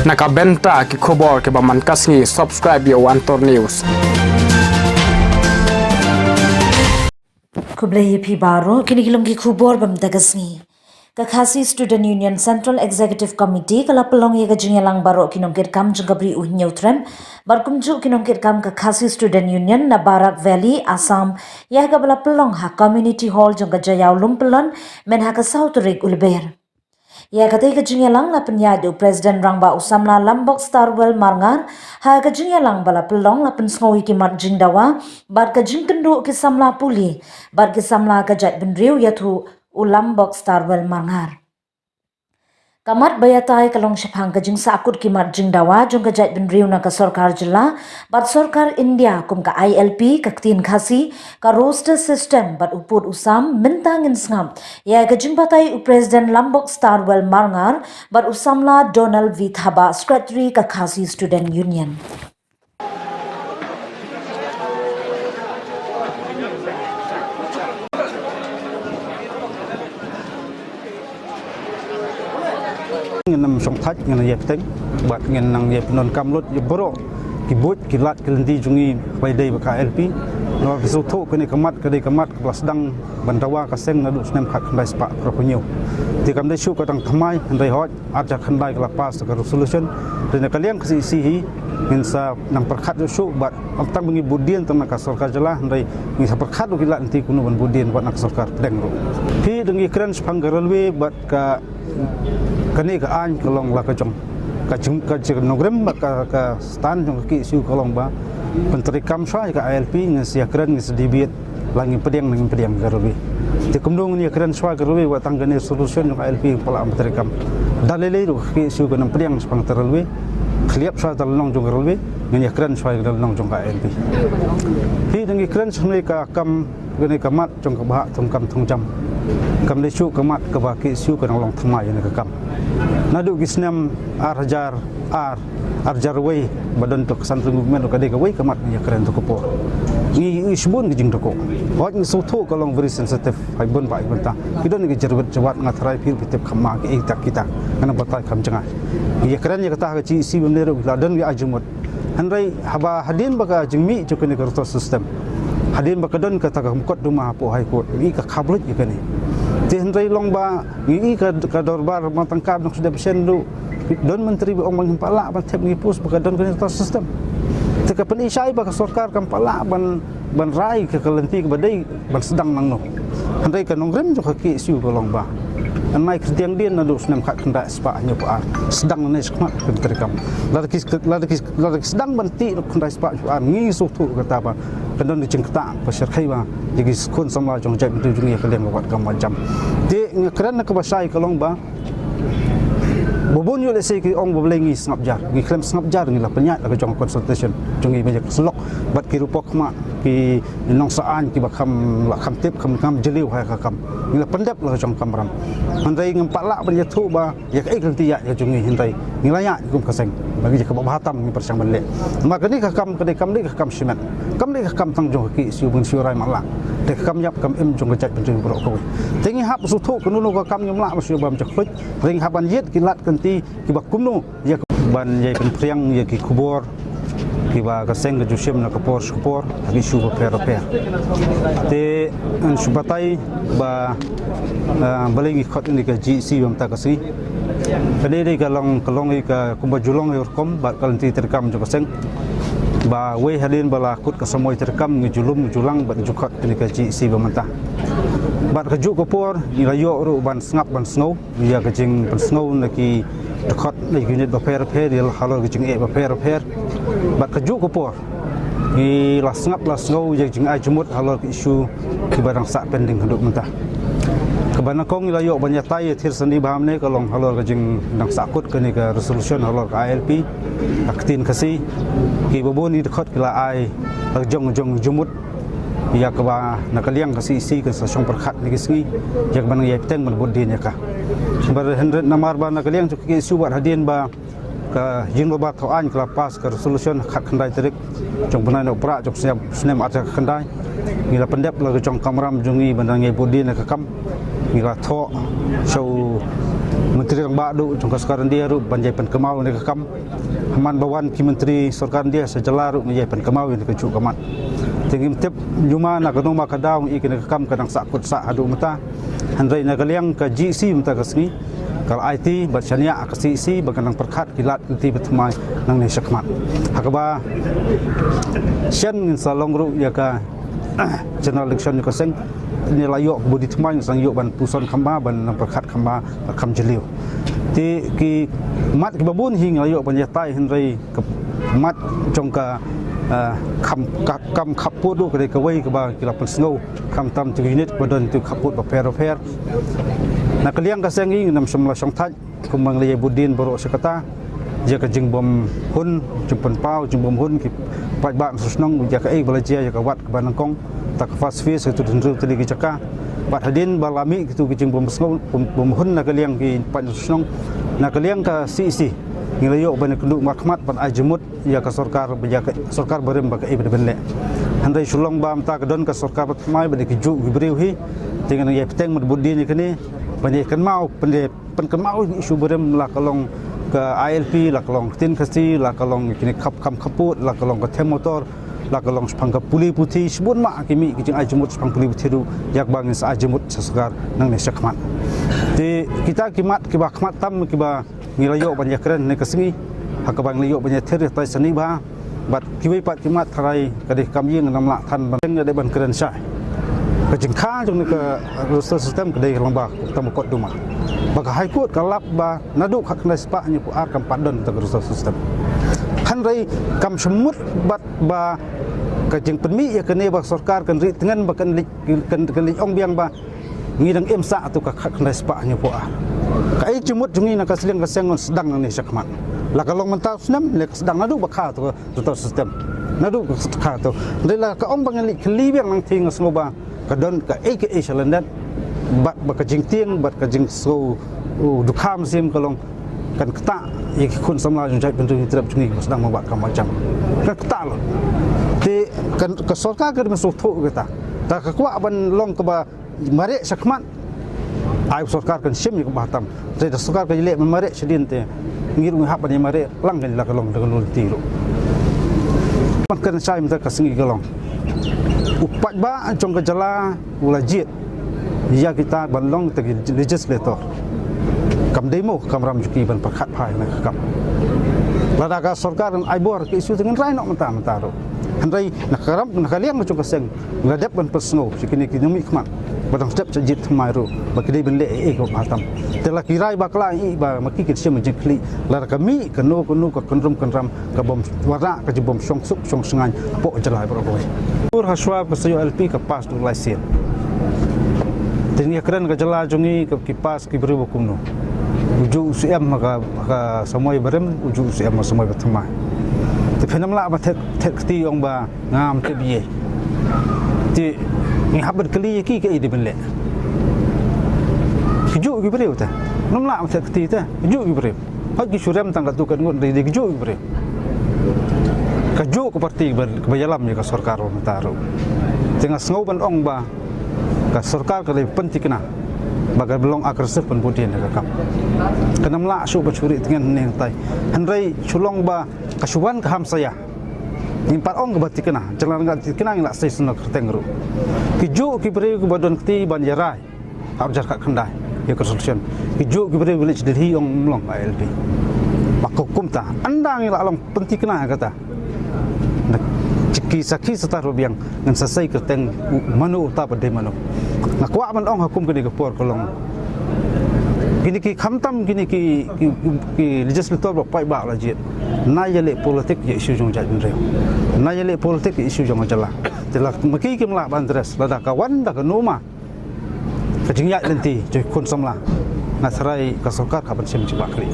Nakabenta ki khobor ke baman kasngi subscribe yo Antor News. Kublai pi baro kini kilom ki khubor bam dagasngi. Kakhasi Student Union Central Executive Committee kala pelong ye gajingelang baro kinongkir kam jengkabri uhnyotrem barkumju kinongkir kam Kakhasi Student Union na Barak Valley Assam ya gabala pelong ha community hall jengkajayau lumpelon men ha ka South Rig Ulber. Ya katai gajingelang la penyadu Presiden Rangba Usamla Lambok Starwell Marngar ha gajingelang bala pelong la pensngoi ki mat jingdawa bar gajingkendu ki samla puli bar ki samla gajat benriu yathu Ulambok Starwell Marngar. Kamat bayatai kalong syapang kajing sakut kimat jingdawa jong kajat benriu na ka Sarkar Jila bat Sarkar India kum ka ILP ka Ktin Khasi ka roster system bat uput usam mentangin sngam ya kajing batai Presiden Lambok Starwell Marngar bat usamla Donald V Thaba Secretary ka Khasi Student Union. Ngam song thach ngam yep teng bat ngam nang yep non kam lot yep bro ki bot ki lat kelenti jungi bai dei ba LP no bisu tho kene kamat kadai kamat kelas dang bandawa ka seng na du snem khat khandai spa proponyo ti kam dai shu ka tang thamai handai hot aja khandai kala pas ka resolution dan kalian kasi sihi min sa nang perkhat shu bat tang bengi budian tang ka Sarkar Jala handai min sa perkhat ki lat nanti kuno ban budian bat nak Sarkar pedeng ro pi dengi kren spang railway bat ka kani ka an kalong la ka jong ka nogrem ka stan jong ki siu kalong ba menteri kam sai ka ILP ngan sia keren ngan sedibit langi pedeng garwe te kumdong ni keren swa garwe wa tanggane solution ka ILP pala menteri kam dalele ru ki siu ka nam pedeng spang teralwe khliap swa talong jong garwe ngan keren swa talong jong ka ILP hi dengi keren sne ka kam gane kamat jong ka ba thong kam thong jam kam le chu kamat ka ba ki siu ka long thmai ne ka kam nadu gisnam arjar wei badan to kesan movement ka de ka wei kamat ya keren to ko ni isbun gijing to ko hot ni so tho ka long very sensitive hai bon bai banta kidon ni jerwat jawat ngathrai pir pitep khamma ki ek tak kita kana batai kham janga ya keren ya kata ka ci si bemne ro ladan wi ajumot hanrai haba hadin baka jingmi to kene ka system hadin baka don ka ta ka mukot duma po hai ko ni ka khablut ya kene Henry long ba ngi ka dorbar matangkap nak sudah persen du don menteri ong mangpala ban tep ngi pus baka don kan sistem teka pen isai baka Sarkar kam pala ban rai ke kelenti ke badai ban sedang nang no Henry ka nongrem jo ka ki siu ka long ba anai kritiang din na du snem khat kanda spa nyu pa sedang ne skmat menteri kam lada sedang banti kanda spa ngi su tu kata ba kadon di cengkta pasir khai ba jadi skon sama jong jai tu jungi kalian buat kam macam ti ngakran ka basai kalong ba bobon yo le se ki ong boblengi snap jar ngi klem snap jar ngi la penyat la jong consultation jungi banyak selok bat ki rupok ma ki nong saan ki bakam la kham tip kham jeliu ha ka kam ngi la pendep la jong kamram handai ngempak la ban yathu ba ya kai kelti ya jungi hindai ngi layak kum kaseng bagi ka bahatam ngi persang balik maka ni ka kam kedai kam ni ka kam simet kam ni ka kam tang jong ki siu bun siu rai mala de kam yap kam im jong gajat benjung bro ko tingi hap su thu kunu ka kam nyum la siu bam chakut ring haban yet ki lat kanti ki bakum nu ya ban ye pen priang ye ki kubor ki ba ka seng ju sim na ka por ki su per te an subatai ba balengi khot ni ka GC bam ta ka si kadai ka long ka kumbajulong yor kom ba kalanti terkam jo ka seng ba we hadin bala kut ka samoy terkam ngejulum julang ba jukot ni ka GC bam ta bat ka ju ko por ni rayo ru ban snap ban snow ya ka jing ban snow na ki khot ni unit ba per dia halo ka jing e ba per bat ka ju ko por ni la snap la snow ya jing ai jumut halo ki isu ki barang sak pending haduk mentah kebana kong ilayo banyak tay thir sandi baham ne kalong halor ka jing nang sakut ka ni ka resolution halor ka ILP aktin kasi ki boboni khot kila ai jong jumut ya ka ba nakaliang kasi isi ka sa song perkhat ni kisngi jak ban yai teng ban bodin ya ka bar 100 namar ba nakaliang chu ki isu bat hadin ba ka jing ba tho an kala pas ka resolution khat khandai terik jong banai no pra jok snem aja khandai ngila pendep la jong kamram jungi ban ngai bodin ka kam ngila tho show menteri lembak du jong sekarang dia ru banjai pen kemau ni kam haman bawan ki menteri sekarang dia sejalar ru menjai pen kemau ni kecu kamat tingim tip juma nak no ma kadau i kena kam kadang sakut sak adu mata handai nak liang ke GC mata kesni kalau IT bersyania ke CC baganang perkat kilat ti betmai nang ni sakmat hakaba sian salong ru ya ka general election ko seng ni layok budi tmai sang yok ban puson khamba ban nang perkat khamba kham jeliu ti ki mat ki babun hing layok ban yatai henrei ke mat jong ka kam khaput du ke wei ke ba ki lapan snow kam tam tu unit badon tu khaput ba per nak liang ka seng ing nam semla song thaj kumang le budin borok sekata dia ka jing bom hun jumpen pau jing bom hun ki pai ba susnong dia ka ei balaja ya ka wat ke banangkong tak fast face itu dendru tadi ki caka bat hadin balami gitu ki jing bom snow bom hun nak liang ki pai susnong nak liang ka CC ngilayo ban keduk makmat pan ajmut ya ka sarkar ya ka sarkar barem ba ka ei benle handai sulong bam ta kedon ka sarkar mai ba ki ju gibriu hi dengan ya peteng budin ni kini banyak kan mau pen mau isu berem lah kalong ke ILP lah kalong tin kasi lah kalong kini kam kaput lah kalong ke tem motor lah kalong sepang ke puli putih sebut mak kimi kijing ajmut sepang puli putih tu yak bangin sa ajmut sesekar nang ni sakmat di kita kimat kiba khmat tam kiba ngilayo banyak keren ni kesengi hakabang layo banyak ter tai seni ba bat kiwi pat kimat tharai kadih kam yeng nam la than bang de ban keren sai kejeng kha jong ke ruster sistem kedai lomba tam kot duma baka high court kalap ba naduk hak nas pa nyu pu akam padon te ruster sistem han rei kam semut bat ba kejeng penmi ya kene ba sarkar kan ri tengan ba kan lik ong biang ba ngidang emsa tu ka hak nas pa nyu pu a kai jumut jungi nak kasling kasengon sedang ni sakmat la kalong mentau senam le sedang naduk ba kha tu ruster sistem naduk kha tu rela ka ong bang lik kli biang nang ting ngoba kadon ka eke salandat bat bakajing tiang bat kajing so dukham sim kalong kan keta ye kun samla jung jai pentu trap jungi sedang mabak kam macam kan keta lo ti kan ka sarkar kan masuk tho kata ta ka kwa ban long ka ba mare sakmat ai sarkar kan sim ni ka batam te sarkar ka le mare sedin te ngir ngi hab ni mare lang kan la kalong dengan ti ro kan sai mta ka singi kalong upat ba jong ke jala ulajit ya kita banlong te legislator kam demo kam ram juki ban pakhat phai na kam lada ka sarkar ai bor ke isu dengan rai nok mata ro handai nakaram nakaliang jong ka seng ladap ban pesno sikini kinumi khmat badang step jit thmai ro bakide ben le e ko batam tela kirai bakla i ba maki ke sim jekli lada kami kanu ka konrum kanram ka bom wara ka jibom song suk song sengan po jalai bro boy Pur haswa pasayo LP kapas du laisen. Tini keren ka jala jungi ka kipas ki beri bukum no. Uju UCM maka samoi barem uju UCM samoi batma. Te phenam la ba tek ti ong ba ngam te biye. Ti ni habat kali ki ke ide benle. Kiju ki beri uta. Nom la tek ti ta. Kiju ki beri. Hak ki suram tang ka tu kan ngon de kiju ki beri. Kajuk parti kebayalam ya ka sarkar mentaro tengah sengau ban ong ba ka sarkar ka penting kena bagai belong agresif pen budin ka kam kenam la su bacuri dengan neng tai hanrei sulong ba kasuban ka ham saya nimpat ong bati kena jalan ngat kena la sai sunok tengru kiju ki beri ku badon ti ban jarai harus ka khandai ya ka solution kiju ki beri village dilhi ong mlong LP makukum ta andang la long penting kena kata kisah setar biang ngan sasai kerteng manu ta pada manu nak wa man ong hukum kini kepor kolong gini ki khamtam gini ki legislator ba pai ba la jit na yele politik ye isu jong jat reu na yele politik ye isu jong jala telak maki kim la bandres la da kawan da kanuma ka jing ya lenti je kon samla na sarai ka sarkar ka ban sim ci bakri